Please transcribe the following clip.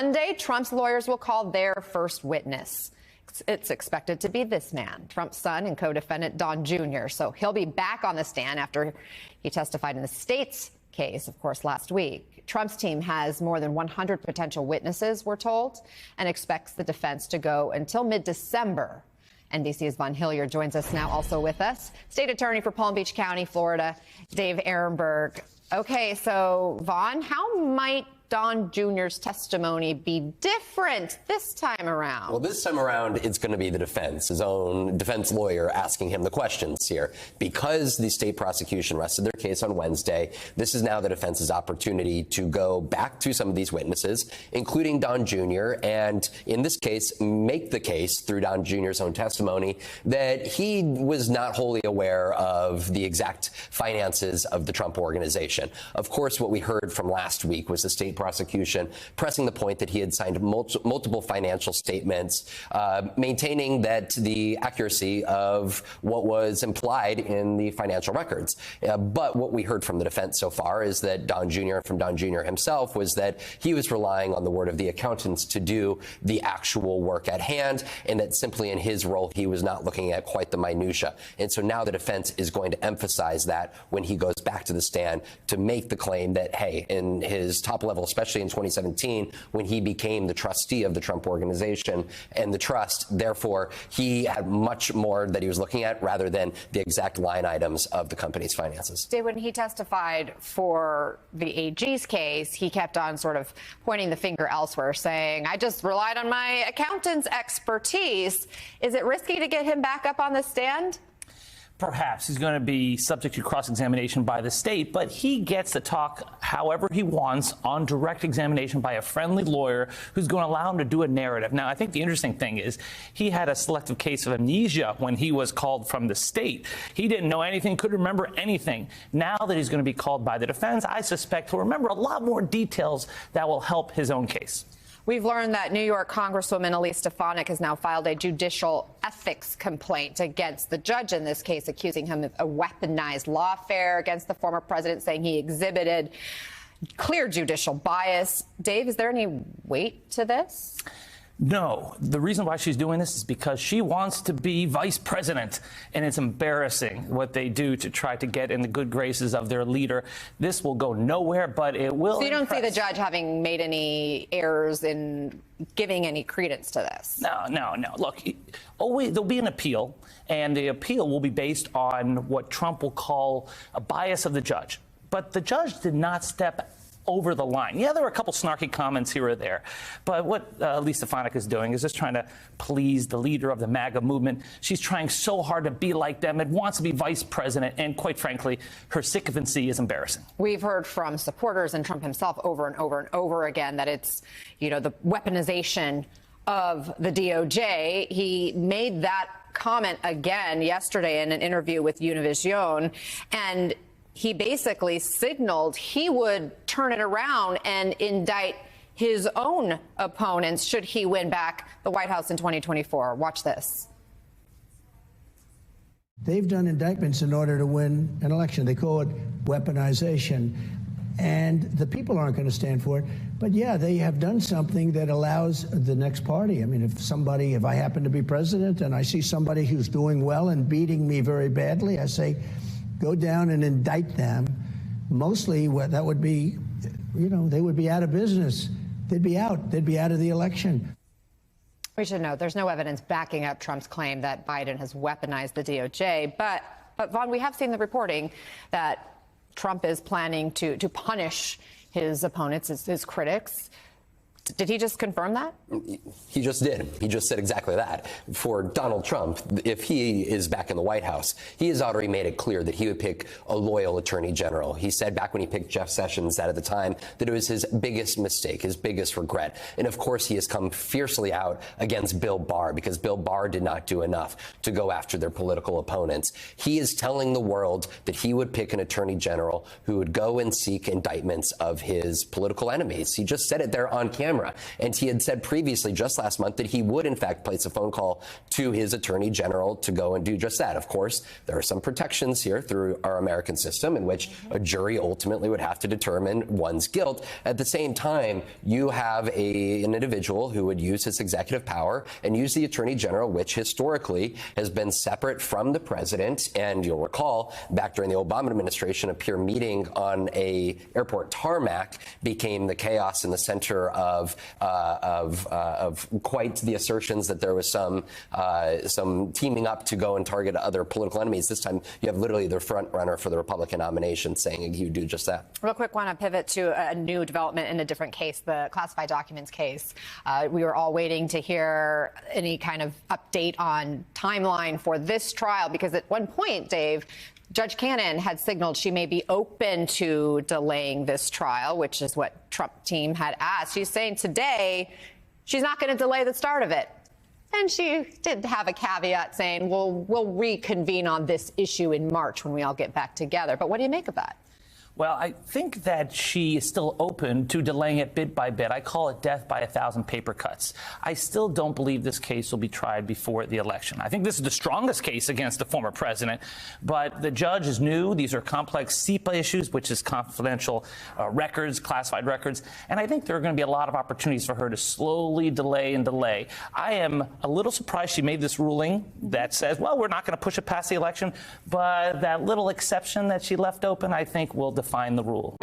Monday, Trump's lawyers will call their first witness. It's expected to be this man, Trump's son and co-defendant Don Jr. So he'll be back on the stand after he testified in the state's case, of course, last week. Trump's team has more than 100 potential witnesses, we're told, and expects the defense to go until mid-December. NBC's Vaughn Hilliard joins us now, also with us. State Attorney for Palm Beach County, Florida, Dave Aronberg. Okay, so Vaughn, how might Don Jr.'s testimony be different this time around? Well, this time around, it's going to be the defense, his own defense lawyer, asking him the questions here. Because the state prosecution rested their case on Wednesday, this is now the defense's opportunity to go back to some of these witnesses, including Don Jr., and in this case, make the case through Don Jr.'s own testimony that he was not wholly aware of the exact finances of the Trump organization. Of course, what we heard from last week was the state prosecution pressing the point that he had signed multiple financial statements, maintaining that the accuracy of what was implied in the financial records. But what we heard from the defense so far is that Don Jr. from Don Jr. himself was that he was relying on the word of the accountants to do the actual work at hand, and that simply in his role he was not looking at quite the minutia. And so now the defense is going to emphasize that when he goes back to the stand to make the claim that, hey, in his top level, especially in 2017, when he became the trustee of the Trump organization and the trust, therefore, he had much more that he was looking at rather than the exact line items of the company's finances. When he testified for the AG's case, he kept on sort of pointing the finger elsewhere, saying, I just relied on my accountant's expertise. Is it risky to get him back up on the stand? Perhaps. He's going to be subject to cross-examination by the state, but he gets to talk however he wants on direct examination by a friendly lawyer who's going to allow him to do a narrative. Now, I think the interesting thing is he had a selective case of amnesia when he was called from the state. He didn't know anything, couldn't remember anything. Now that he's going to be called by the defense, I suspect he'll remember a lot more details that will help his own case. We've learned that New York Congresswoman Elise Stefanik has now filed a judicial ethics complaint against the judge in this case, accusing him of a weaponized lawfare against the former president, saying he exhibited clear judicial bias. Dave, is there any weight to this? No. The reason why she's doing this is because she wants to be vice president, and it's embarrassing what they do to try to get in the good graces of their leader. This will go nowhere, but it will. So you don't see the judge having made any errors in giving any credence to this? No. Look, there'll be an appeal, and the appeal will be based on what Trump will call a bias of the judge. But the judge did not step over the line. Yeah, there were a couple snarky comments here or there, but what Elise Stefanik is doing is just trying to please the leader of the MAGA movement. She's trying so hard to be like them and wants to be vice president, and quite frankly, her sycophancy is embarrassing. We've heard from supporters and Trump himself over and over and over again that it's, the weaponization of the DOJ. He made that comment again yesterday in an interview with Univision, and he basically signaled he would turn it around and indict his own opponents should he win back the White House in 2024. Watch this. They've done indictments in order to win an election. They call it weaponization. And the people aren't going to stand for it. But yeah, they have done something that allows the next party. I mean, if I happen to be president and I see somebody who's doing well and beating me very badly, I say, go down and indict them. Mostly that would be, they would be out of business. They'd be out of the election. We should note there's no evidence backing up Trump's claim that Biden has weaponized the DOJ. But Vaughn, we have seen the reporting that Trump is planning to punish his opponents, his critics. Did he just confirm that? He just did. He just said exactly that. For Donald Trump, if he is back in the White House, he has already made it clear that he would pick a loyal attorney general. He said back when he picked Jeff Sessions that at the time that it was his biggest mistake, his biggest regret. And of course, he has come fiercely out against Bill Barr because Bill Barr did not do enough to go after their political opponents. He is telling the world that he would pick an attorney general who would go and seek indictments of his political enemies. He just said it there on camera. camera. And he had said previously, just last month, that he would, in fact, place a phone call to his attorney general to go and do just that. Of course, there are some protections here through our American system in which a jury ultimately would have to determine one's guilt. At the same time, you have an individual who would use his executive power and use the attorney general, which historically has been separate from the president. And you'll recall back during the Obama administration, a peer meeting on a airport tarmac became the chaos in the center of quite the assertions that there was some teaming up to go and target other political enemies. This time, you have literally the front runner for the Republican nomination saying he would do just that. Real quick, want to pivot to a new development in a different case, the classified documents case. We were all waiting to hear any kind of update on timeline for this trial, because at one point, Dave, Judge Cannon had signaled she may be open to delaying this trial, which is what Trump team had asked. She's saying today she's not going to delay the start of it. And she did have a caveat saying, well, we'll reconvene on this issue in March when we all get back together. But what do you make of that? Well, I think that she is still open to delaying it bit by bit. I call it death by 1,000 paper cuts. I still don't believe this case will be tried before the election. I think this is the strongest case against the former president, but the judge is new. These are complex CIPA issues, which is confidential records, classified records, and I think there are going to be a lot of opportunities for her to slowly delay and delay. I am a little surprised she made this ruling that says, well, we're not going to push it past the election, but that little exception that she left open, I think, will define the rule.